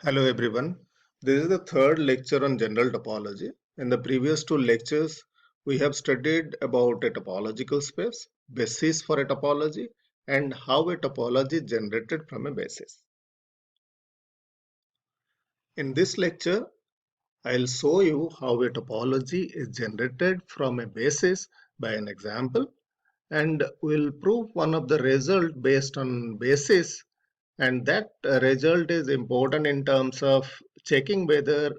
Hello everyone. This is the third lecture on general topology. In the previous two lectures, we have studied about a topological space, basis for a topology, and how a topology is generated from a basis. In this lecture, I'll show you how a topology is generated from a basis by an example, and we'll prove one of the results based on basis, and that result is important in terms of checking whether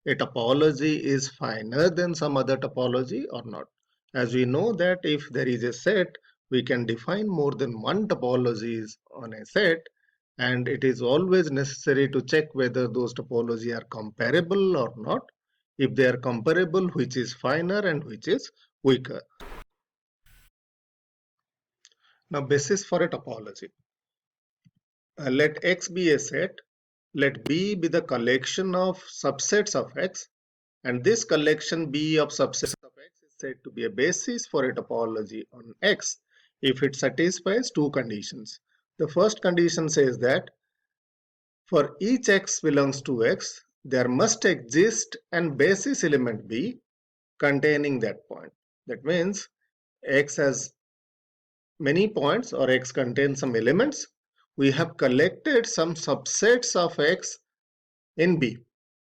a topology is finer than some other topology or not. As we know that if there is a set, we can define more than one topologies on a set, and it is always necessary to check whether those topology are comparable or not. If they are comparable, which is finer and which is weaker. Now, basis for a topology. Let X be a set. Let B be the collection of subsets of X, and this collection B of subsets of X is said to be a basis for a topology on X if it satisfies two conditions. The first condition says that for each X belongs to X, there must exist an basis element B containing that point. That means X has many points or X contains some elements. We have collected some subsets of X in B.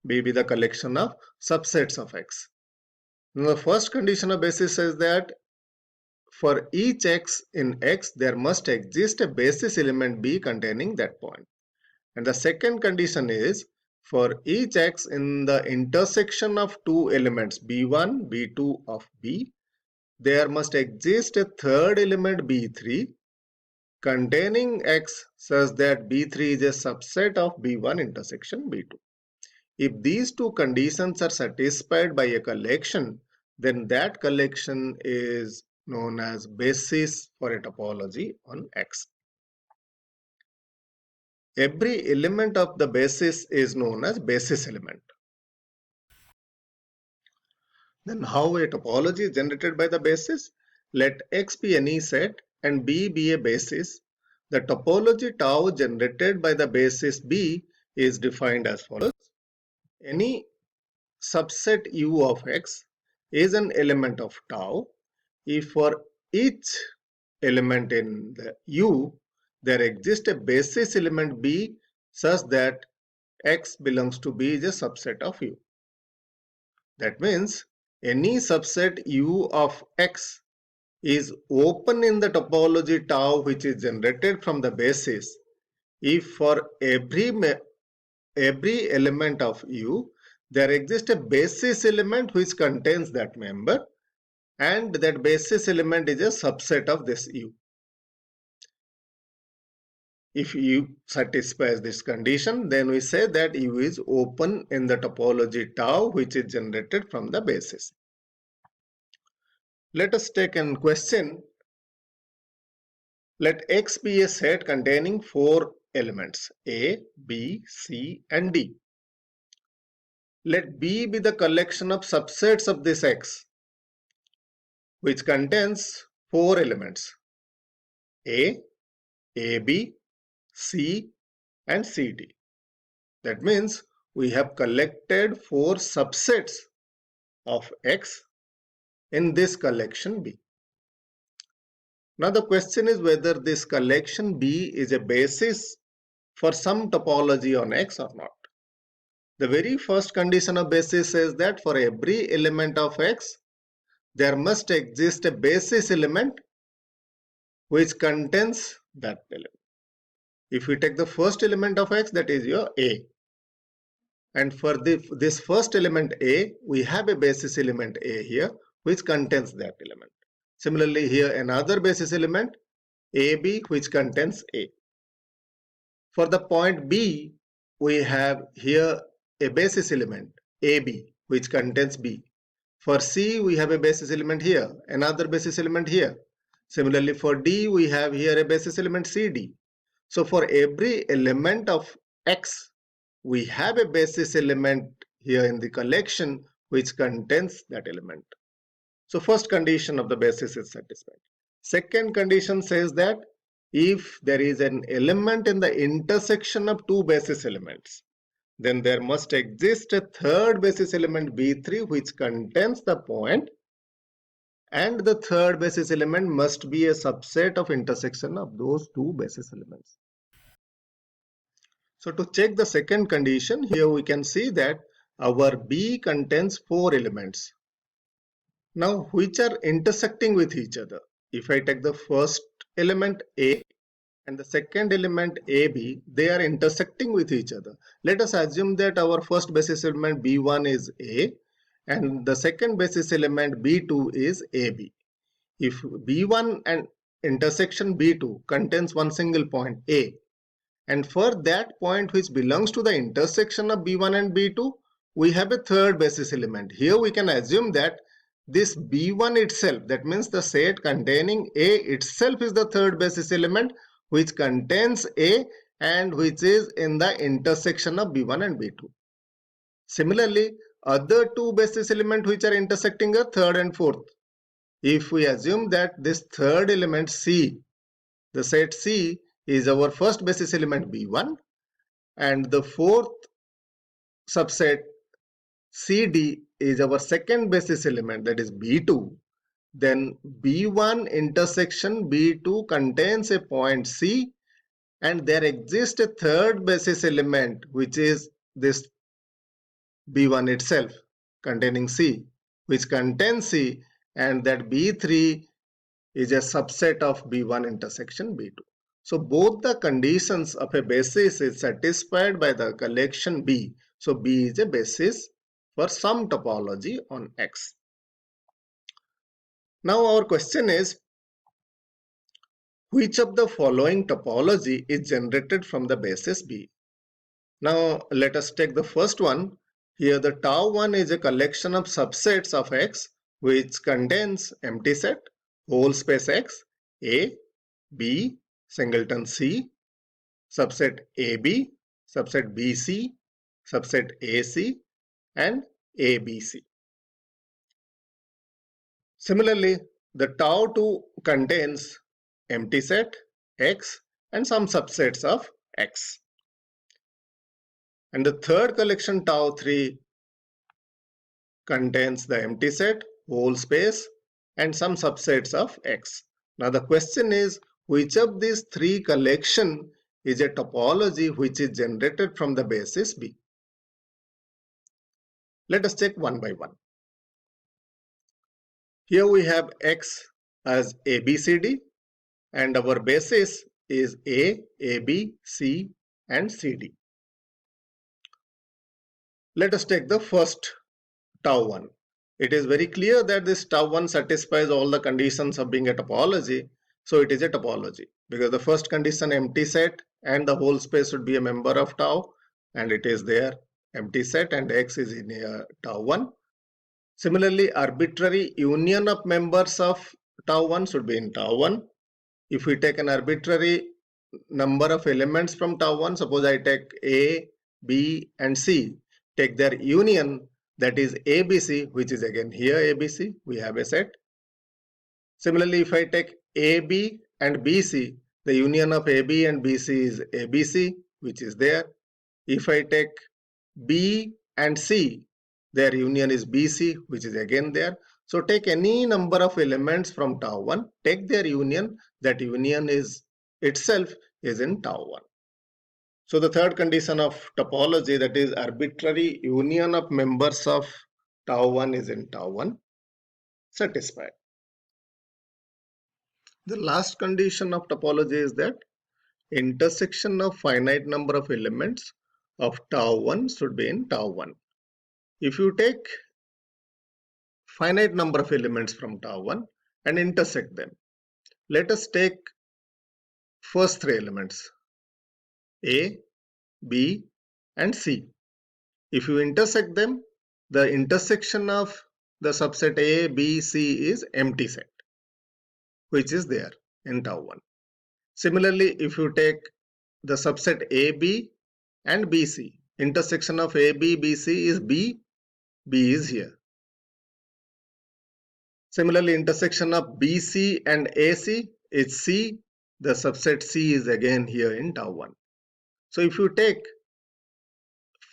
B be the collection of subsets of X. Now, the first condition of basis says that for each X in X, there must exist a basis element B containing that point. And the second condition is for each X in the intersection of two elements B1, B2 of B, there must exist a third element B3 containing X such that B3 is a subset of B1 intersection B2. If these two conditions are satisfied by a collection, then that collection is known as basis for a topology on X. Every element of the basis is known as basis element. Then how a topology is generated by the basis? Let X be any set and B be a basis. The topology tau generated by the basis B is defined as follows. Any subset U of X is an element of tau if for each element in the U there exists a basis element B such that X belongs to B is a subset of U. That means any subset U of X is open in the topology tau which is generated from the basis if for every element of U there exists a basis element which contains that member, and that basis element is a subset of this U. If U satisfies this condition, then we say that U is open in the topology tau which is generated from the basis. Let us take a question. Let X be a set containing four elements A, B, C and D. Let B be the collection of subsets of this X which contains four elements A, AB, C and CD. That means we have collected four subsets of X in this collection B. Now the question is whether this collection B is a basis for some topology on X or not. The very first condition of basis says that for every element of X, there must exist a basis element which contains that element. If we take the first element of X, that is your A, and for this first element A, we have a basis element A here which contains that element. Similarly, here another basis element AB which contains A. For the point B, we have here a basis element AB which contains B. For C, we have a basis element here, another basis element here. Similarly, for D, we have here a basis element CD. So for every element of X, we have a basis element here in the collection which contains that element. So first condition of the basis is satisfied. Second condition says that if there is an element in the intersection of two basis elements, then there must exist a third basis element B3 which contains the point, and the third basis element must be a subset of intersection of those two basis elements. So to check the second condition, here we can see that our B contains 4 elements. Now, which are intersecting with each other. If I take the first element A and the second element AB, they are intersecting with each other. Let us assume that our first basis element B1 is A and the second basis element B2 is AB. If B1 and intersection B2 contains one single point A, and for that point which belongs to the intersection of B1 and B2, we have a third basis element. Here we can assume that this B1 itself, that means the set containing A itself, is the third basis element which contains A and which is in the intersection of B1 and B2. Similarly, other two basis elements which are intersecting are third and fourth. If we assume that this third element C, the set C, is our first basis element B1 and the fourth subset CD is our second basis element, that is B2, then B1 intersection B2 contains a point C and there exists a third basis element which is this B1 itself containing C, which contains C, and that B3 is a subset of B1 intersection B2. So both the conditions of a basis is satisfied by the collection B. So B is a basis for some topology on X. Now our question is, which of the following topology is generated from the basis B? Now let us take the first one. Here the tau1 is a collection of subsets of X which contains empty set, whole space X, A, B, singleton C, subset AB, subset BC, subset AC, and ABC. Similarly, the tau2 contains empty set X and some subsets of X. And the third collection tau3 contains the empty set, whole space, and some subsets of X. Now the question is, which of these three collection is a topology which is generated from the basis B? Let us check one by one. Here we have X as ABCD and our basis is A, AB, C and CD. Let us take the first tau1. It is very clear that this tau1 satisfies all the conditions of being a topology. So it is a topology because the first condition, empty set and the whole space should be a member of tau, and it is there, empty set, and X is in tau1. Similarly, arbitrary union of members of tau1 should be in tau1. If we take an arbitrary number of elements from tau1, suppose I take A, B and C, take their union, that is ABC, which is again here ABC, we have a set. Similarly, if I take AB and BC, the union of AB and BC is ABC, which is there. If I take B and C, their union is BC, which is again there. So take any number of elements from tau1, take their union, that union is itself is in tau1. So the third condition of topology, that is arbitrary union of members of tau1 is in tau1, satisfied. The last condition of topology is that intersection of finite number of elements of tau1 should be in tau1. If you take finite number of elements from tau1 and intersect them, let us take first three elements A, B and C. If you intersect them, the intersection of the subset A, B, C is empty set, which is there in tau1. Similarly, if you take the subset AB and BC, intersection of AB, BC is B, B is here. Similarly, intersection of BC and AC is C, the subset C is again here in tau1. So if you take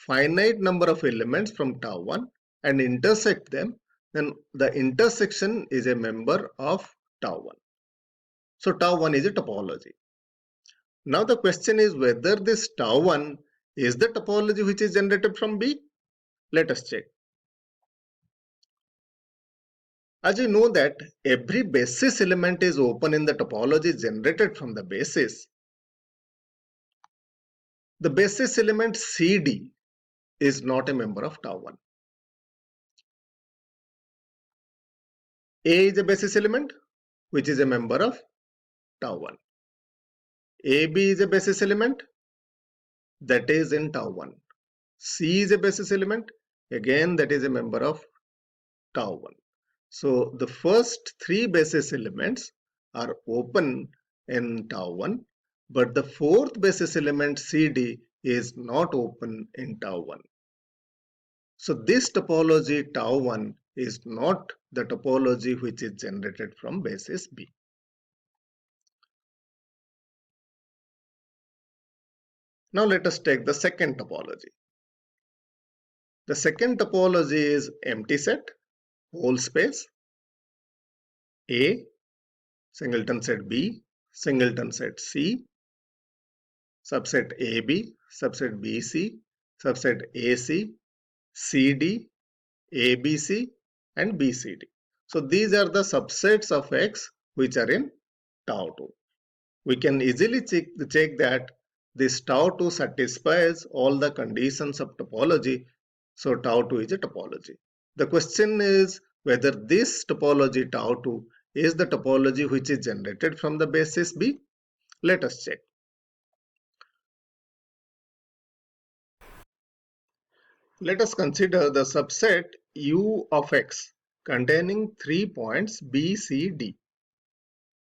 finite number of elements from tau 1 and intersect them, then the intersection is a member of tau 1. So tau 1 is a topology. Now the question is whether this tau 1 is the topology which is generated from B. Let us check. As you know that every basis element is open in the topology generated from the basis. The basis element CD is not a member of tau 1. A is a basis element which is a member of tau 1. AB is a basis element that is in tau 1. C is a basis element, again that is a member of tau 1. So the first three basis elements are open in tau 1, but the fourth basis element CD is not open in tau 1. So this topology tau 1 is not the topology which is generated from basis B. Now let us take the second topology. The second topology is empty set, whole space, A, singleton set B, singleton set C, subset AB, subset BC, subset AC, CD, ABC and BCD. So these are the subsets of X which are in tau 2. We can easily check that this tau 2 satisfies all the conditions of topology. So tau 2 is a topology. The question is whether this topology tau 2 is the topology which is generated from the basis B. Let us check. Let us consider the subset U of X containing 3 points B, C, D.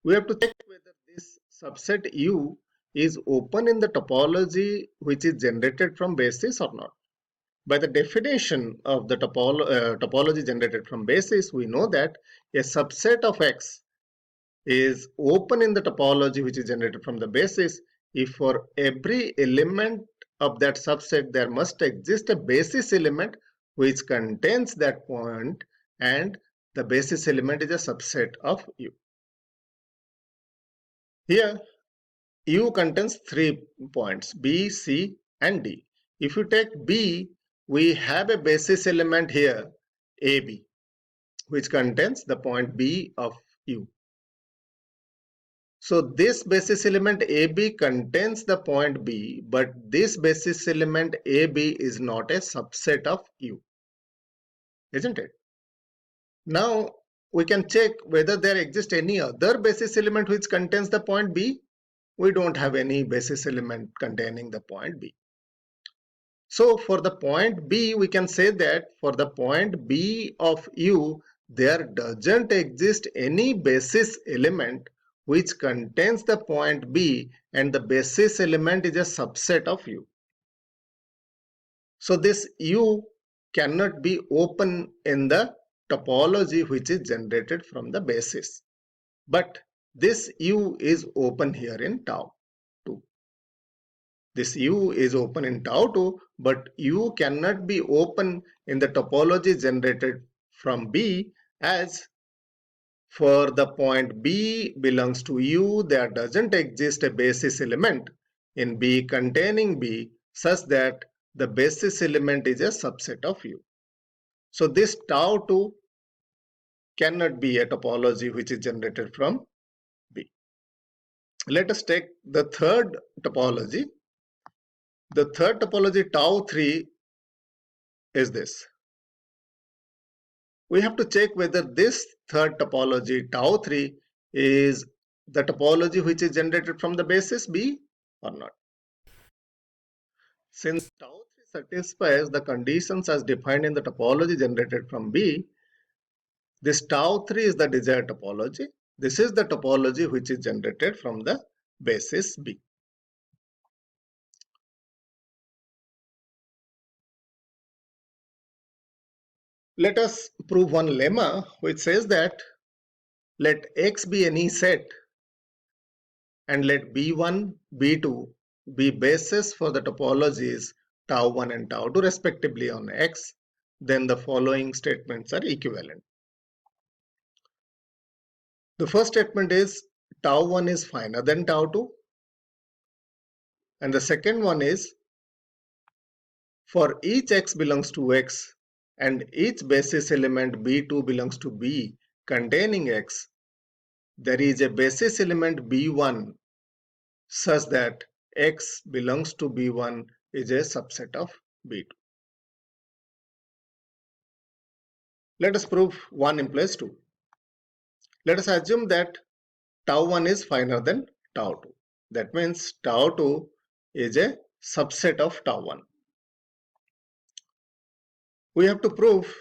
We have to check whether this subset U is open in the topology which is generated from basis or not. By the definition of the topology generated from basis, we know that a subset of X is open in the topology which is generated from the basis if for every element of that subset there must exist a basis element which contains that point, and the basis element is a subset of U. Here U contains 3 points B, C and D. If you take B, we have a basis element here AB which contains the point B of U. So this basis element AB contains the point B, but this basis element AB is not a subset of U, isn't it? Now we can check whether there exists any other basis element which contains the point B. We don't have any basis element containing the point B. So for the point B, we can say that for the point B of U, there doesn't exist any basis element which contains the point B, and the basis element is a subset of U. So this U cannot be open in the topology which is generated from the basis. But this U is open here in tau 2. This U is open in tau 2, but U cannot be open in the topology generated from B, as for the point B belongs to U, there doesn't exist a basis element in B containing B such that the basis element is a subset of U. So this tau 2 cannot be a topology which is generated from B. Let us take the third topology. The third topology tau 3 is this. We have to check whether this third topology tau 3 is the topology which is generated from the basis B or not. Since tau 3 satisfies the conditions as defined in the topology generated from B, this tau 3 is the desired topology. This is the topology which is generated from the basis B. Let us prove one lemma which says that let X be any set and let B1, B2 be bases for the topologies tau 1 and tau 2 respectively on X, then the following statements are equivalent. The first statement is tau 1 is finer than tau 2, and the second one is for each X belongs to X and each basis element B2 belongs to B containing X, there is a basis element B1 such that X belongs to B1 is a subset of B2. Let us prove 1 implies 2. Let us assume that tau 1 is finer than tau 2. That means tau 2 is a subset of tau 1. We have to prove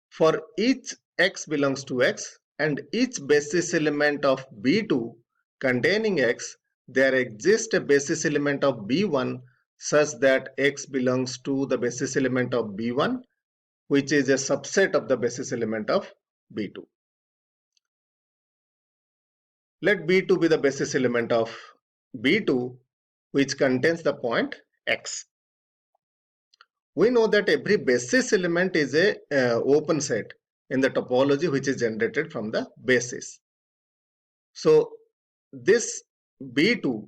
for each X belongs to X and each basis element of B2 containing X, there exists a basis element of B1 such that X belongs to the basis element of B1, which is a subset of the basis element of B2. Let B2 be the basis element of B2, which contains the point X. We know that every basis element is a open set in the topology which is generated from the basis. So this B2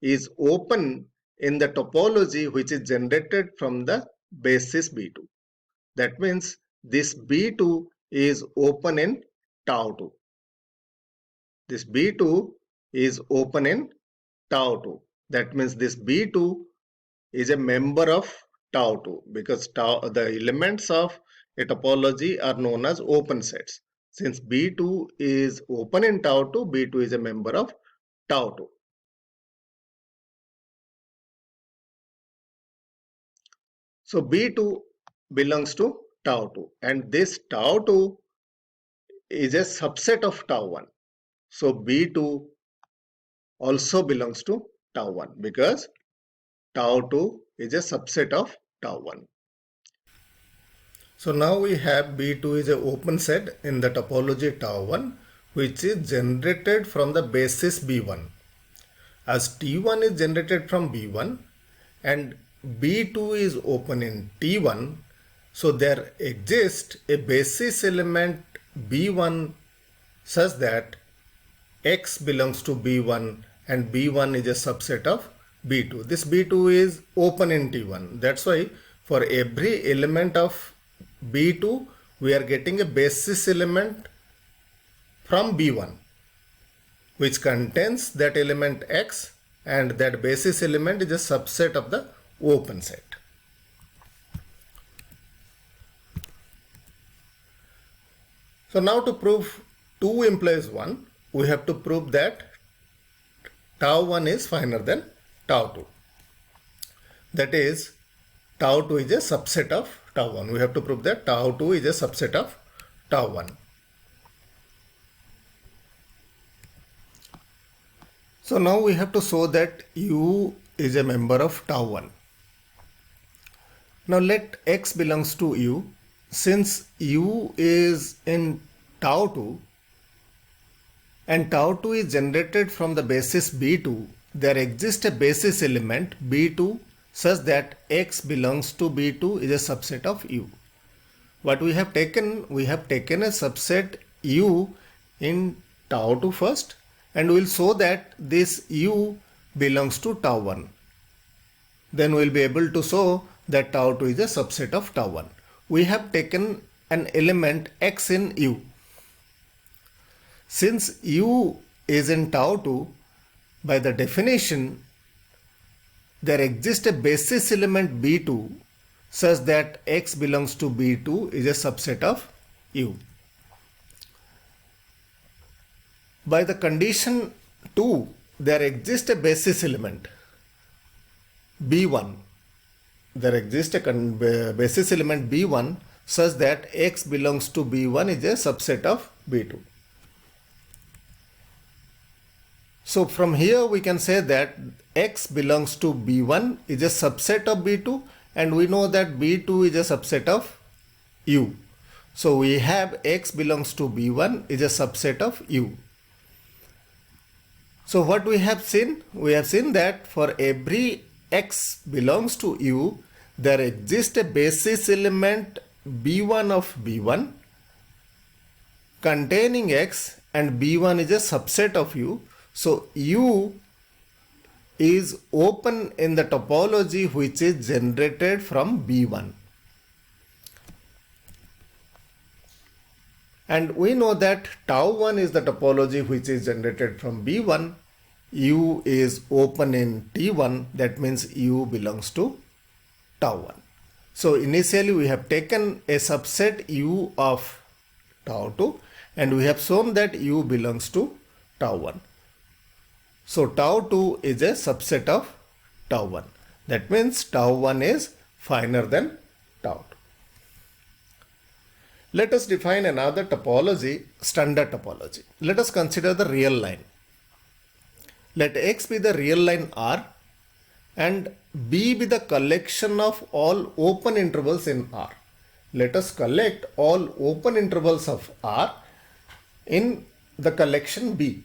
is open in the topology which is generated from the basis B2. That means this B2 is open in tau 2. This B2 is open in tau 2. That means this B2 is a member of tau 2 because the elements of a topology are known as open sets. Since B2 is open in tau 2, B2 is a member of tau 2. So B2 belongs to tau 2 and this tau 2 is a subset of tau 1. So B2 also belongs to tau 1 because tau 2 is a subset of tau 1. So now we have B2 is an open set in the topology tau 1 which is generated from the basis B1. As T1 is generated from B1 and B2 is open in T1, so there exists a basis element B1 such that X belongs to B1 and B1 is a subset of B2. This B2 is open in T1. That's why for every element of B2 we are getting a basis element from B1 which contains that element X, and that basis element is a subset of the open set. So now to prove 2 implies 1, we have to prove that tau 1 is finer than tau 2. That is, tau 2 is a subset of tau 1. We have to prove that tau 2 is a subset of tau 1. So now we have to show that U is a member of tau 1. Now let X belongs to U. Since U is in tau 2 and tau 2 is generated from the basis B2, there exists a basis element B2 such that X belongs to B2 is a subset of U. What we have taken a subset U in tau 2 first, and we will show that this U belongs to tau 1. Then we will be able to show that tau 2 is a subset of tau 1. We have taken an element X in U. Since U is in tau 2, by the definition, there exists a basis element B2 such that X belongs to B2 is a subset of U. By the condition 2, there exists a basis element B1. There exists a basis element B1 such that X belongs to B1 is a subset of B2. So from here we can say that X belongs to B1 is a subset of B2, and we know that B2 is a subset of U. So we have X belongs to B1 is a subset of U. So what we have seen? We have seen that for every x belongs to U, there exists a basis element B1 of B1 containing x, and B1 is a subset of U. So U is open in the topology which is generated from B1. And we know that tau1 is the topology which is generated from B1. U is open in T1, that means U belongs to tau1. So initially we have taken a subset U of tau2 and we have shown that U belongs to tau1. So tau2 is a subset of tau1. That means tau1 is finer than tau2. Let us define another topology, standard topology. Let us consider the real line. Let X be the real line R and B be the collection of all open intervals in R. Let us collect all open intervals of R in the collection B.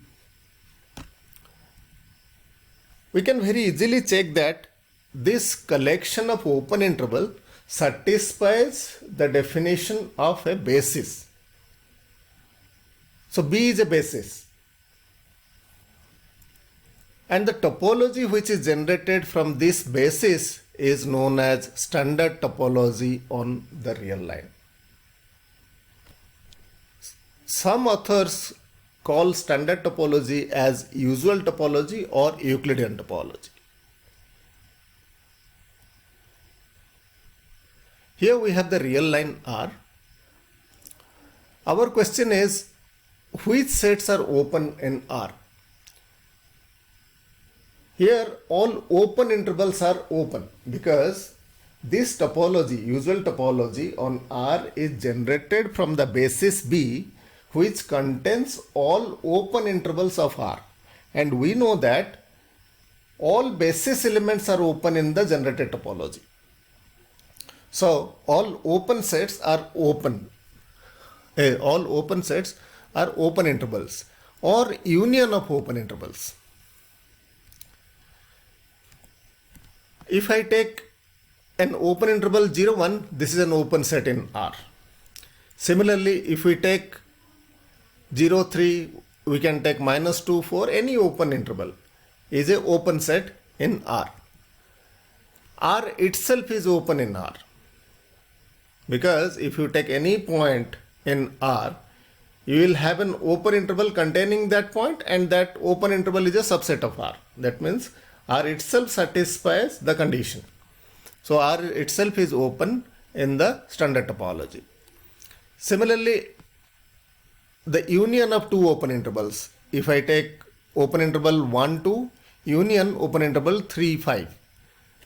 We can very easily check that this collection of open interval satisfies the definition of a basis. So B is a basis. And the topology which is generated from this basis is known as standard topology on the real line. Some authors call standard topology as usual topology or Euclidean topology. Here we have the real line R. Our question is, which sets are open in R? Here all open intervals are open because this topology, usual topology on R is generated from the basis B, which contains all open intervals of R. And we know that all basis elements are open in the generated topology. So all open sets are open. All open sets are open intervals or union of open intervals. If I take an open interval 0, 1, this is an open set in R. Similarly, if we take 0, 3, we can take -2, 4, any open interval is an open set in R. R itself is open in R. Because if you take any point in R, you will have an open interval containing that point, and that open interval is a subset of R. That means R itself satisfies the condition. So R itself is open in the standard topology. Similarly, the union of two open intervals. If I take open interval 1, 2, union open interval 3, 5.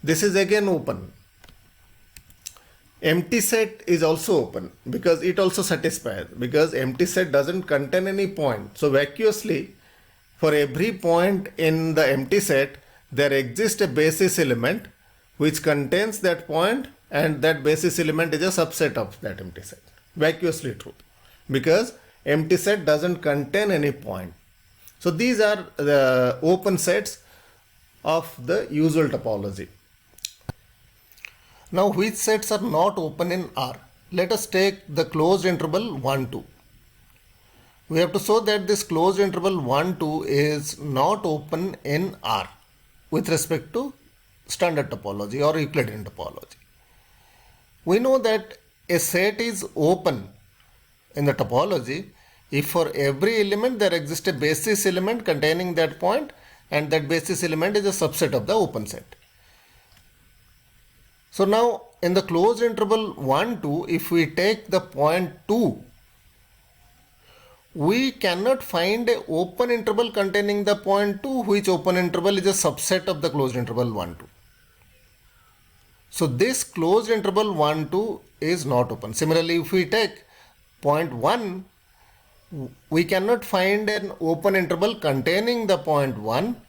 This is again open. Empty set is also open because it also satisfies, because empty set doesn't contain any point. So vacuously, for every point in the empty set, there exists a basis element which contains that point, and that basis element is a subset of that empty set. Vacuously true, because empty set doesn't contain any point. So these are the open sets of the usual topology. Now which sets are not open in R? Let us take the closed interval 1, 2. We have to show that this closed interval 1, 2 is not open in R with respect to standard topology or Euclidean topology. We know that a set is open in the topology if for every element there exists a basis element containing that point, and that basis element is a subset of the open set. So now in the closed interval 1, 2, if we take the point 2, we cannot find an open interval containing the point 2, which open interval is a subset of the closed interval 1, 2. So this closed interval 1, 2 is not open. Similarly, if we take point 1, we cannot find an open interval containing the point 1,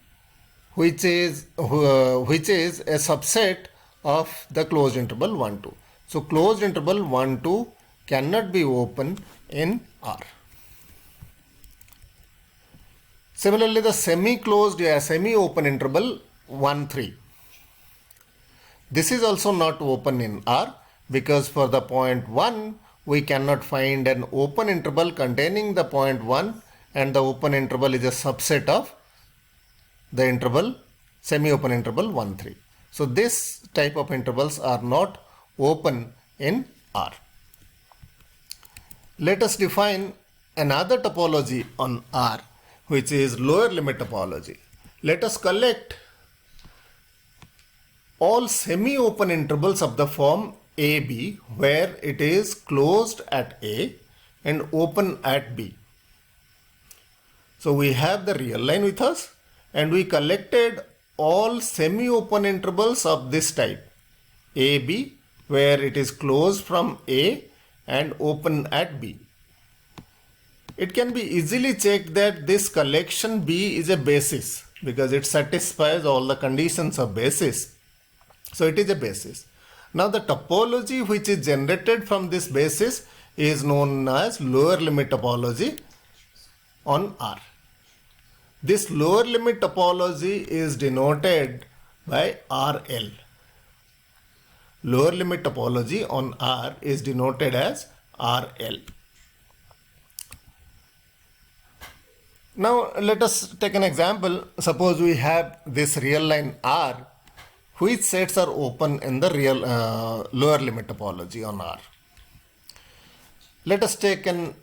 which is a subset of the closed interval 1, 2. So closed interval 1, 2 cannot be open in R. Similarly, the semi-closed, semi-open interval 1, 3. This is also not open in R because for the point 1, we cannot find an open interval containing the point 1, and the open interval is a subset of the interval, semi-open interval 1, 3. So this type of intervals are not open in R. Let us define another topology on R, which is lower limit topology. Let us collect all semi-open intervals of the form AB where it is closed at A and open at B. So we have the real line with us and we collected all semi-open intervals of this type AB where it is closed from A and open at B. It can be easily checked that this collection B is a basis because it satisfies all the conditions of basis. So it is a basis. Now the topology which is generated from this basis is known as lower limit topology on R. This lower limit topology is denoted by RL. Lower limit topology on R is denoted as RL. Now let us take an example. Suppose we have this real line R. Which sets are open in the real lower limit topology on R? Let us take an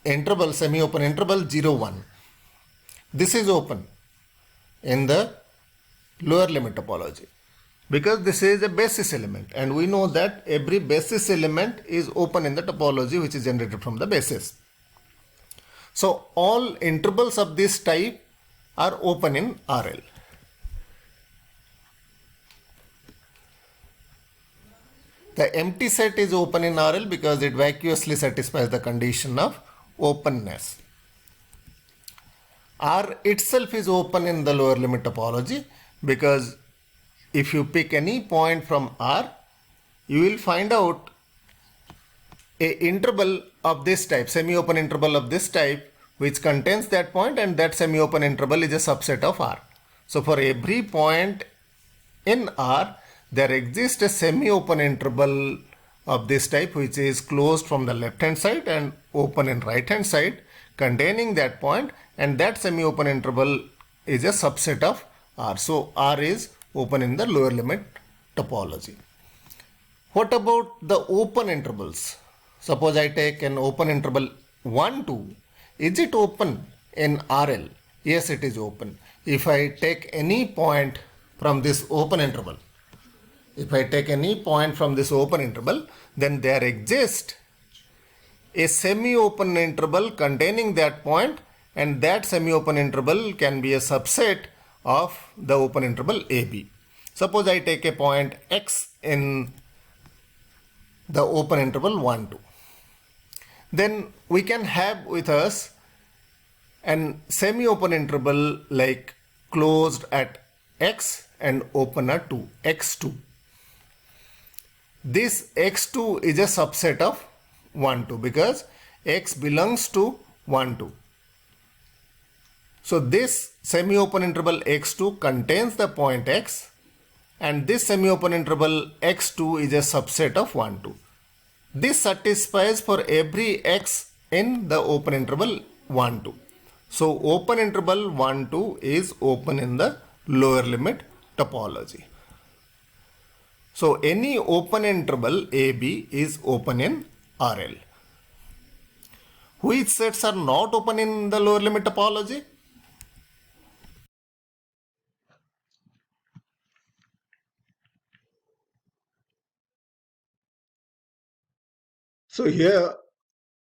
interval, semi-open interval 0, 1. This is open in the lower limit topology because this is a basis element and we know that every basis element is open in the topology which is generated from the basis. So all intervals of this type are open in RL. The empty set is open in RL because it vacuously satisfies the condition of openness. R itself is open in the lower limit topology because if you pick any point from R, you will find out a interval of this type, semi-open interval of this type, which contains that point, and that semi-open interval is a subset of R. So for every point in R, there exists a semi-open interval of this type which is closed from the left hand side and open in right hand side containing that point, and that semi-open interval is a subset of R. So R is open in the lower limit topology. What about the open intervals? Suppose I take an open interval 1, 2. Is it open in RL? Yes, it is open. If I take any point from this open interval, then there exists a semi-open interval containing that point, and that semi-open interval can be a subset of the open interval AB. Suppose I take a point X in the open interval 1, 2. Then we can have with us an semi-open interval like closed at X and open at 2, X2. This X2 is a subset of 1, 2 because X belongs to 1, 2. So this semi-open interval X2 contains the point X, and this semi-open interval X2 is a subset of 1, 2. This satisfies for every X in the open interval 1, 2. So open interval 1, 2 is open in the lower limit topology. So any open interval AB is open in RL. Which sets are not open in the lower limit topology? So here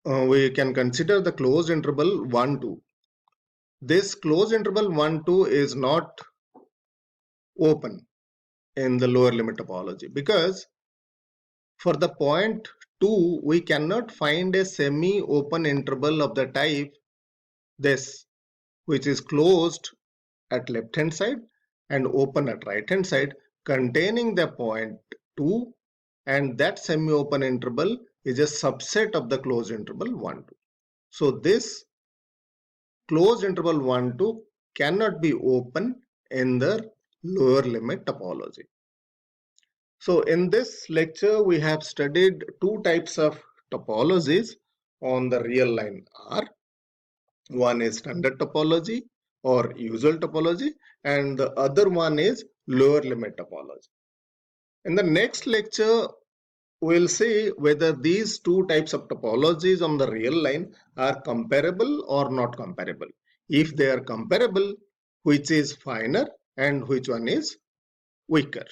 we can consider the closed interval 1, 2. This closed interval 1, 2 is not open in the lower limit topology because for the point 2 we cannot find a semi-open interval of the type this, which is closed at left hand side and open at right hand side containing the point 2, and that semi-open interval is a subset of the closed interval 1, 2. So this closed interval 1, 2 cannot be open in the lower limit topology. So in this lecture, we have studied two types of topologies on the real line R. One is standard topology or usual topology, and the other one is lower limit topology. In the next lecture, we'll see whether these two types of topologies on the real line are comparable or not comparable. If they are comparable, which is finer and which one is weaker.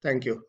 Thank you.